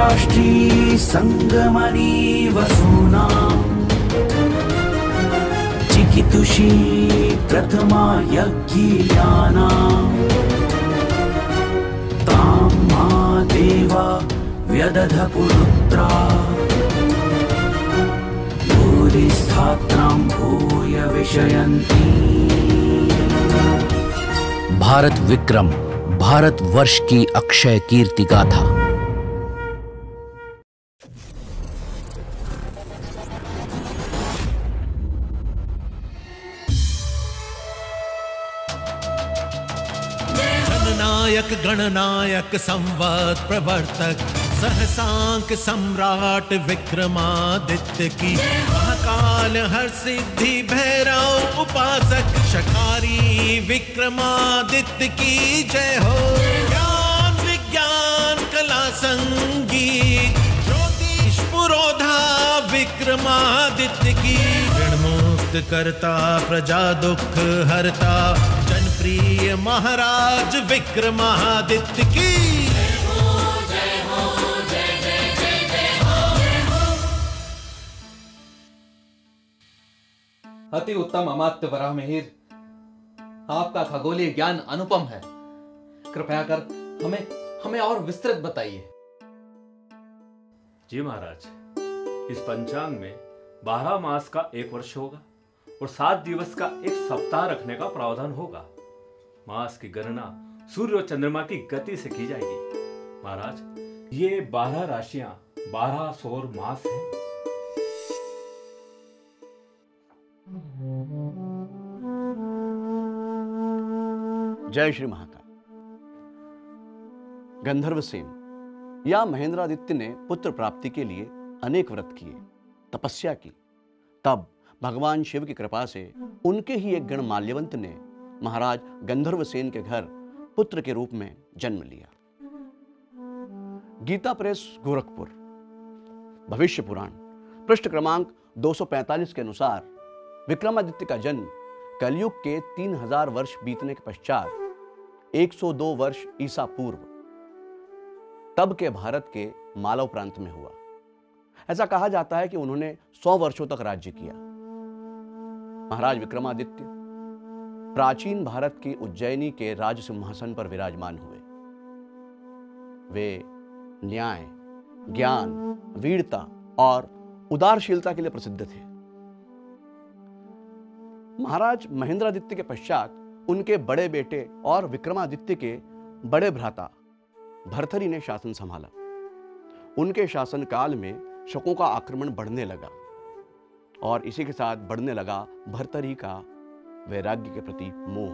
राष्ट्री संगमनी वसूना चिकितुषी प्रथमा यज्ञियाना तां मा देवा व्यदध पुरुत्रा भूरिस्थात्रां भूय विषयन्ति। भारत विक्रम, भारत वर्ष की अक्षय कीर्ति गाथा। जननायक गणनायक संवत् प्रवर्तक सहसांक सम्राट विक्रमादित्य की, महाकाल हर सिद्धि भैरव उपासक शकारी विक्रमादित्य की जय हो। ज्ञान विज्ञान कला संगीत ज्योतिष पुरोधा विक्रमादित्य की, ऋण मुक्त करता प्रजा दुख हरता जनप्रिय महाराज विक्रमादित्य की। अति उत्तम अमात्य वराह मिहिर, आपका खगोलीय ज्ञान अनुपम है। कृपया कर हमें और विस्तृत बताइए। जी महाराज, इस पंचांग में 12 मास का एक वर्ष होगा और 7 दिवस का एक सप्ताह रखने का प्रावधान होगा। मास की गणना सूर्य और चंद्रमा की गति से की जाएगी। महाराज, ये 12 राशियां 12 सौर मास हैं। जय श्री महाकाल। गंधर्वसेन या महेंद्रादित्य ने पुत्र प्राप्ति के लिए अनेक व्रत किए, तपस्या की। तब भगवान शिव की कृपा से उनके ही एक गण माल्यवंत ने महाराज गंधर्वसेन के घर पुत्र के रूप में जन्म लिया। गीता प्रेस गोरखपुर भविष्य पुराण पृष्ठ क्रमांक 245 के अनुसार विक्रमादित्य का जन्म कलयुग के 3000 वर्ष बीतने के पश्चात 102 वर्ष ईसा पूर्व तब के भारत के मालव प्रांत में हुआ। ऐसा कहा जाता है कि उन्होंने 100 वर्षों तक राज्य किया। महाराज विक्रमादित्य प्राचीन भारत की उज्जैनी के राज सिंहासन पर विराजमान हुए। वे न्याय, ज्ञान, वीरता और उदारशीलता के लिए प्रसिद्ध थे। महाराज महेंद्रादित्य के पश्चात उनके बड़े बेटे और विक्रमादित्य के बड़े भ्राता भर्तरी ने शासन संभाला। उनके शासन काल में शकों का आक्रमण बढ़ने लगा और इसी के साथ बढ़ने लगा भर्तरी का वैराग्य के प्रति मोह।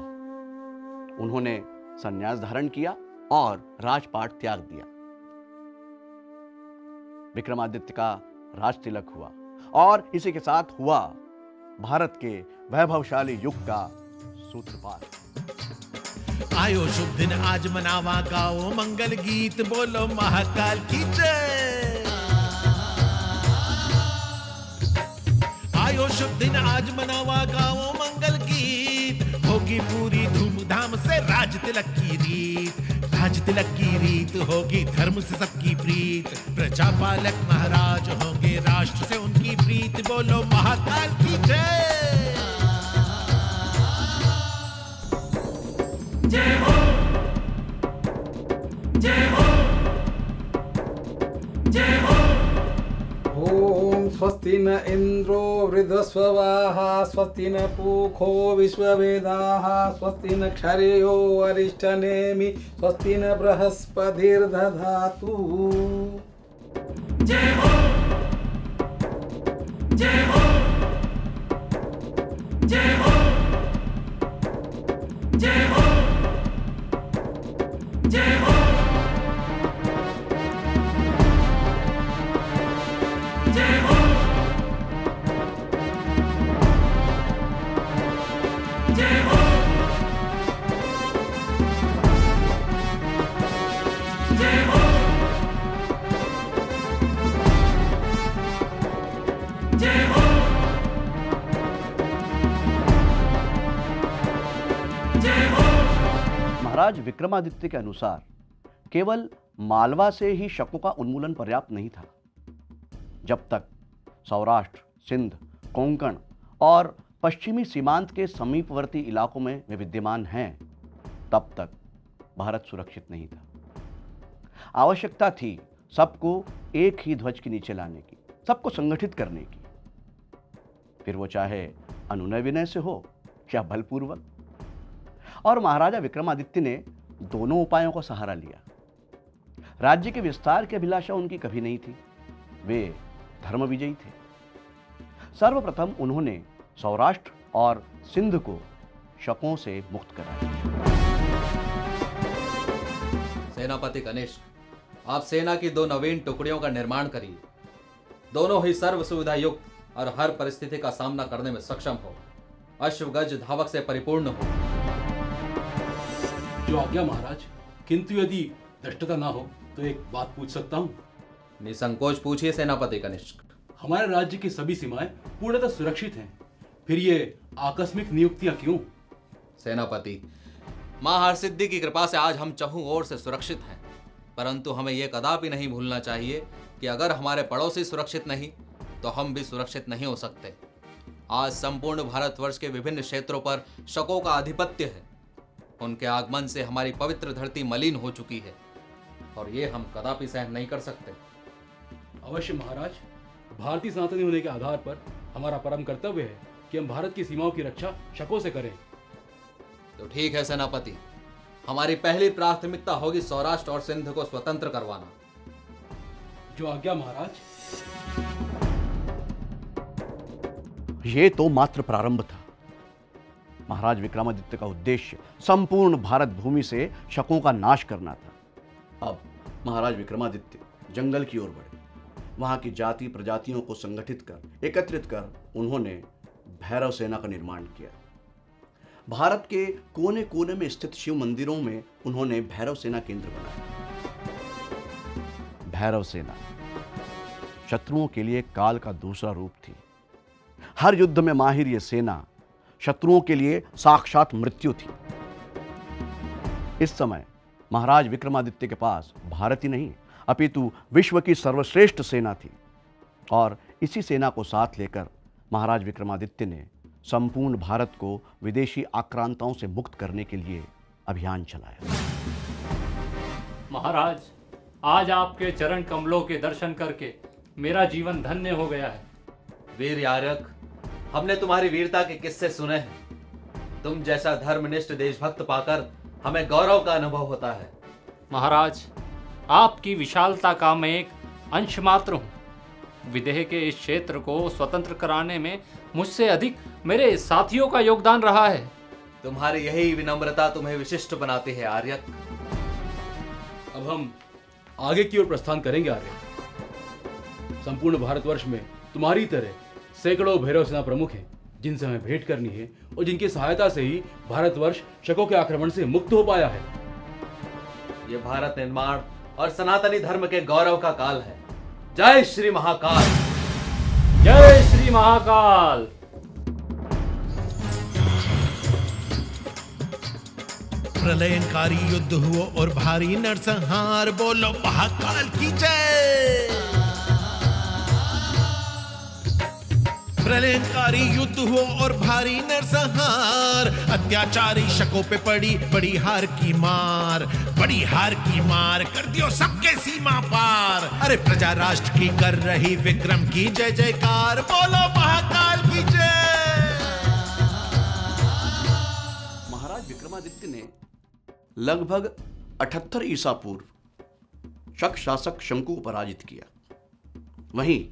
उन्होंने संन्यास धारण किया और राजपाट त्याग दिया। विक्रमादित्य का राज तिलक हुआ और इसी के साथ हुआ भारत के वैभवशाली युग का सूत्रपात। आयो शुभ दिन आज मनावा, गाओ मंगल गीत, बोलो महाकाल की जय। आयो शुभ दिन आज मनावा, गाओ मंगल गीत, होगी पूरी धूमधाम से राज तिलक की रीत। राज तिलक की रीत होगी धर्म से सबकी प्रीत, प्रजापालक महाराज होंगे राष्ट्र से उनकी प्रीत, बोलो महाकाल की जय। जय हो, जय हो, जय हो। ओम स्वस्ति न इंद्रो वृद्धस्ववाहा, स्वस्ति न पूखो विश्ववेदाः, स्वस्ति न क्षरेयो अरिष्टनेमि, स्वस्ति न बृहस्पतिर्दधातु। जय हो, जय हो, जय हो, जय हो, जय हो, जय हो, जय हो, जय हो, जय हो, जय हो। महाराज विक्रमादित्य के अनुसार केवल मालवा से ही शकों का उन्मूलन पर्याप्त नहीं था। जब तक सौराष्ट्र, सिंध, कोंकण और पश्चिमी सीमांत के समीपवर्ती इलाकों में वे विद्यमान हैं, तब तक भारत सुरक्षित नहीं था। आवश्यकता थी सबको एक ही ध्वज के नीचे लाने की, सबको संगठित करने की, फिर वो चाहे अनुनय विनय से हो या बलपूर्वक। और महाराजा विक्रमादित्य ने दोनों उपायों का सहारा लिया। राज्य के विस्तार की अभिलाषा उनकी कभी नहीं थी, वे धर्म विजयी थे। सर्वप्रथम उन्होंने सौराष्ट्र और सिंध को शकों से मुक्त कराया। सेनापति कनिष्क, आप सेना की 2 नवीन टुकड़ियों का निर्माण करिए। दोनों ही सर्व सुविधा युक्त और हर परिस्थिति का सामना करने में सक्षम हो, अश्वगज धावक से परिपूर्ण हो। जो आज्ञा महाराज, किंतु यदि धृष्टता ना हो तो एक बात पूछ सकता हूँ? निसंकोच पूछिए सेनापति कनिष्क। हमारे राज्य की सभी सीमाएं पूर्णतः सुरक्षित हैं, फिर ये आकस्मिक नियुक्तियां क्यों? सेनापति, मां हरसिद्धि की कृपा से आज हम चहुं ओर से सुरक्षित हैं, परंतु हमें यह कदापि नहीं भूलना चाहिए कि अगर हमारे पड़ोसी सुरक्षित नहीं तो हम भी सुरक्षित नहीं हो सकते। आज संपूर्ण भारतवर्ष के विभिन्न क्षेत्रों पर शकों का आधिपत्य है। उनके आगमन से हमारी पवित्र धरती मलिन हो चुकी है और ये हम कदापि सहन नहीं कर सकते। अवश्य महाराज, भारतीय सनातनी होने के आधार पर हमारा परम कर्तव्य है कि हम भारत की सीमाओं की रक्षा शकों से करें। तो ठीक है सेनापति, हमारी पहली प्राथमिकता होगी सौराष्ट्र और सिंध को स्वतंत्र करवाना। जो आज्ञा महाराज। ये तो मात्र प्रारंभ था। महाराज विक्रमादित्य का उद्देश्य संपूर्ण भारत भूमि से शकों का नाश करना था। अब महाराज विक्रमादित्य जंगल की ओर बढ़े। वहां की जाति प्रजातियों को संगठित कर, एकत्रित कर उन्होंने भैरव सेना का निर्माण किया। भारत के कोने कोने में स्थित शिव मंदिरों में उन्होंने भैरव सेना केंद्र बनाया। भैरव सेना शत्रुओं के लिए काल का दूसरा रूप थी। हर युद्ध में माहिर यह सेना शत्रुओं के लिए साक्षात मृत्यु थी। इस समय महाराज विक्रमादित्य के पास भारत ही नहीं अपितु विश्व की सर्वश्रेष्ठ सेना थी और इसी सेना को साथ लेकर महाराज विक्रमादित्य ने संपूर्ण भारत को विदेशी आक्रांताओं से मुक्त करने के लिए अभियान चलाया। महाराज, आज आपके चरण कमलों के दर्शन करके मेरा जीवन धन्य हो गया है। वीर यारक, हमने तुम्हारी वीरता के किस्से सुने हैं। तुम जैसा धर्मनिष्ठ देशभक्त पाकर हमें गौरव का अनुभव होता है। महाराज, आपकी विशालता का मैं एक अंश मात्र हूँ। विदेह के इस क्षेत्र को स्वतंत्र कराने में मुझसे अधिक मेरे साथियों का योगदान रहा है। तुम्हारी यही विनम्रता तुम्हें विशिष्ट बनाती है आर्यक। अब हम आगे की ओर प्रस्थान करेंगे आर्य। संपूर्ण भारतवर्ष में तुम्हारी तरह सैकड़ों भैरव सेना प्रमुख हैं जिनसे हमें भेंट करनी है और जिनकी सहायता से ही भारतवर्ष शकों के आक्रमण से मुक्त हो पाया है। ये भारत निर्माण और सनातनी धर्म के गौरव का काल है। जय श्री महाकाल। जय श्री महाकाल। प्रलयंकारी युद्ध हुआ और भारी नरसंहार, बोलो महाकाल की जय। प्रलयंकारी युद्ध हुआ और भारी नरसंहार, अत्याचारी शकों पे पड़ी बड़ी हार की मार, बड़ी हार की मार कर दियो सबके सीमा पार। अरे प्रजा राष्ट्र की कर रही विक्रम की जय जयकार, बोलो महाकाल की जय। महाराज विक्रमादित्य ने लगभग 78 ईसा पूर्व शक शासक शंकु को पराजित किया। वहीं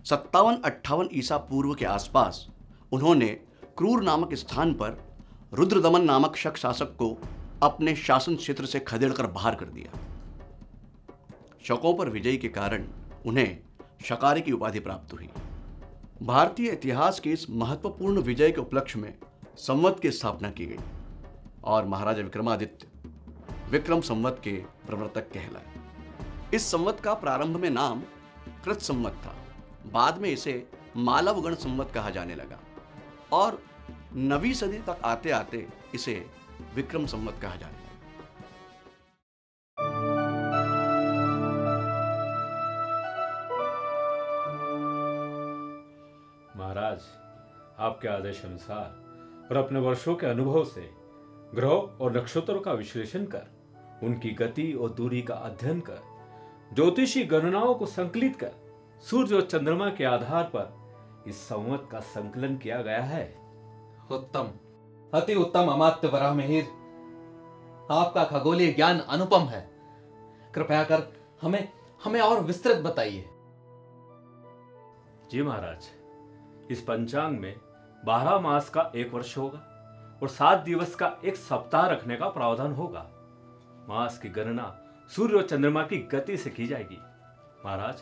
57-58 ईसा पूर्व के आसपास उन्होंने क्रूर नामक स्थान पर रुद्रदमन नामक शक शासक को अपने शासन क्षेत्र से खदेड़कर बाहर कर दिया। शकों पर विजय के कारण उन्हें शकारी की उपाधि प्राप्त हुई। भारतीय इतिहास के इस महत्वपूर्ण विजय के उपलक्ष्य में संवत की स्थापना की गई और महाराजा विक्रमादित्य विक्रम संवत के प्रवर्तक कहलाए। इस संवत का प्रारंभ में नाम कृत संवत था, बाद में इसे मालवगण संवत कहा जाने लगा और 9वीं सदी तक आते आते इसे विक्रम संवत कहा जाने लगा। आपके आदेश अनुसार और अपने वर्षों के अनुभव से ग्रहों और नक्षत्रों का विश्लेषण कर उनकी गति और दूरी का अध्ययन कर ज्योतिषी गणनाओं को संकलित कर सूर्य और चंद्रमा के आधार पर इस संवत का संकलन किया गया है। उत्तम, अति उत्तम अमात्य वराहमिहिर। आपका खगोलीय ज्ञान अनुपम है। कृपया कर हमें और विस्तृत बताइए। जी महाराज, इस पंचांग में 12 मास का एक वर्ष होगा और 7 दिवस का एक सप्ताह रखने का प्रावधान होगा। मास की गणना सूर्य और चंद्रमा की गति से की जाएगी। महाराज,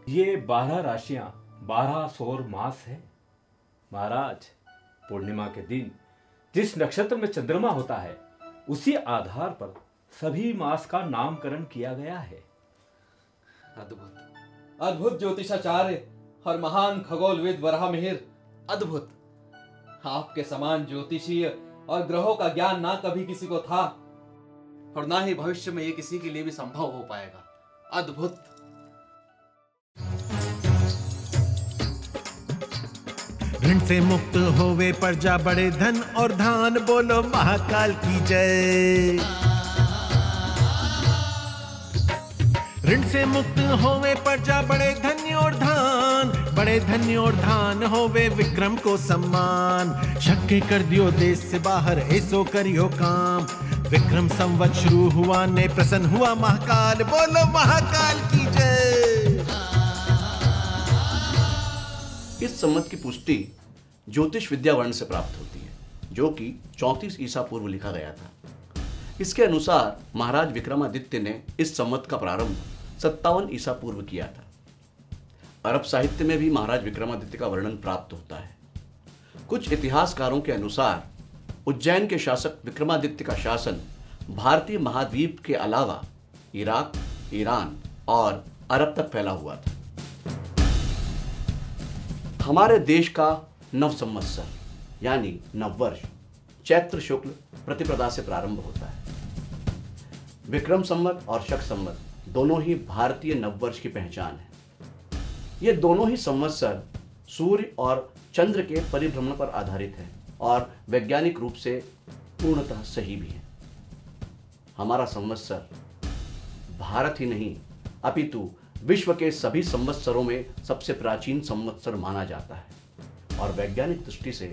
ये 12 राशियां 12 सौर मास है। महाराज, पूर्णिमा के दिन जिस नक्षत्र में चंद्रमा होता है उसी आधार पर सभी मास का नामकरण किया गया है। अद्भुत, अद्भुत ज्योतिषाचार्य और महान खगोलविद वराहमिहिर, अद्भुत। आपके समान ज्योतिषीय और ग्रहों का ज्ञान ना कभी किसी को था और ना ही भविष्य में ये किसी के लिए भी संभव हो पाएगा। अद्भुत। ऋण से मुक्त होवे प्रजा बड़े धन और धान, बोलो महाकाल की जय। ऋण से मुक्त होवे प्रजा बड़े धन्य और धान, बड़े धन्य और धान होवे विक्रम को सम्मान। शक्य कर दियो देश से बाहर ऐसो करियो काम, विक्रम संवत शुरू हुआ ने प्रसन्न हुआ महाकाल, बोलो महाकाल की जय। इस संवत की पुष्टि ज्योतिष विद्या वर्ण से प्राप्त होती है, जो कि 34 ईसा पूर्व लिखा गया था। इसके अनुसार महाराज विक्रमादित्य ने इस संवत का प्रारंभ 57 ईसा पूर्व किया था। अरब साहित्य में भी महाराज विक्रमादित्य का वर्णन प्राप्त होता है। कुछ इतिहासकारों के अनुसार उज्जैन के शासक विक्रमादित्य का शासन भारतीय महाद्वीप के अलावा इराक, ईरान और अरब तक फैला हुआ था। हमारे देश का नव संवत्सर यानी नववर्ष चैत्र शुक्ल प्रतिपदा से प्रारंभ होता है। विक्रम संवत और शक संवत दोनों ही भारतीय नववर्ष की पहचान है। ये दोनों ही संवत्सर सूर्य और चंद्र के परिभ्रमण पर आधारित है और वैज्ञानिक रूप से पूर्णतः सही भी है। हमारा संवत्सर भारत ही नहीं अपितु विश्व के सभी संवत्सरों में सबसे प्राचीन संवत्सर माना जाता है और वैज्ञानिक दृष्टि से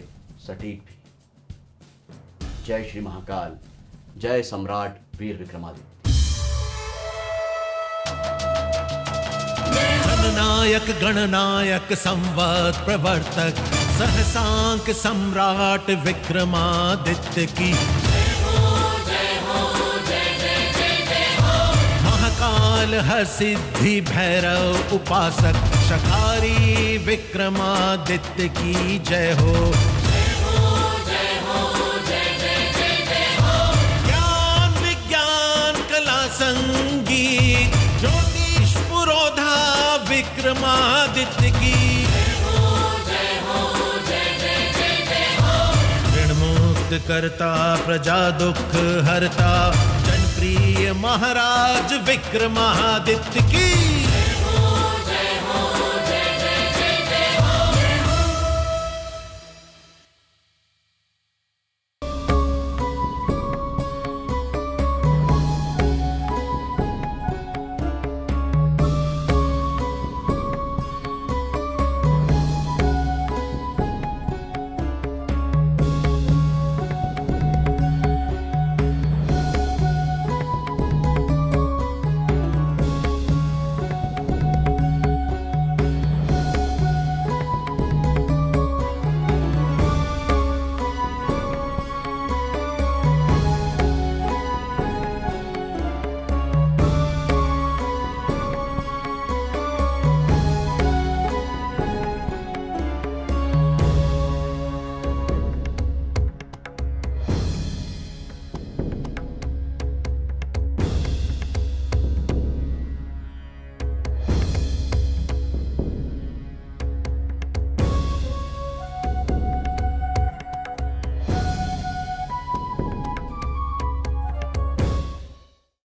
सटीक भी। जय श्री महाकाल, जय सम्राट वीर विक्रमादित्य। जननायक गणनायक संवत प्रवर्तक सहसांक सम्राट विक्रमादित्य की महाकाल हर सिद्धि भैरव उपासक शकारी विक्रमादित्य की जय हो। ज्ञान विज्ञान कला संगीत ज्योतिष पुरोधा विक्रमादित्य की ऋण मुक्त करता प्रजा दुख हरता जनप्रिय महाराज विक्रमादित्य की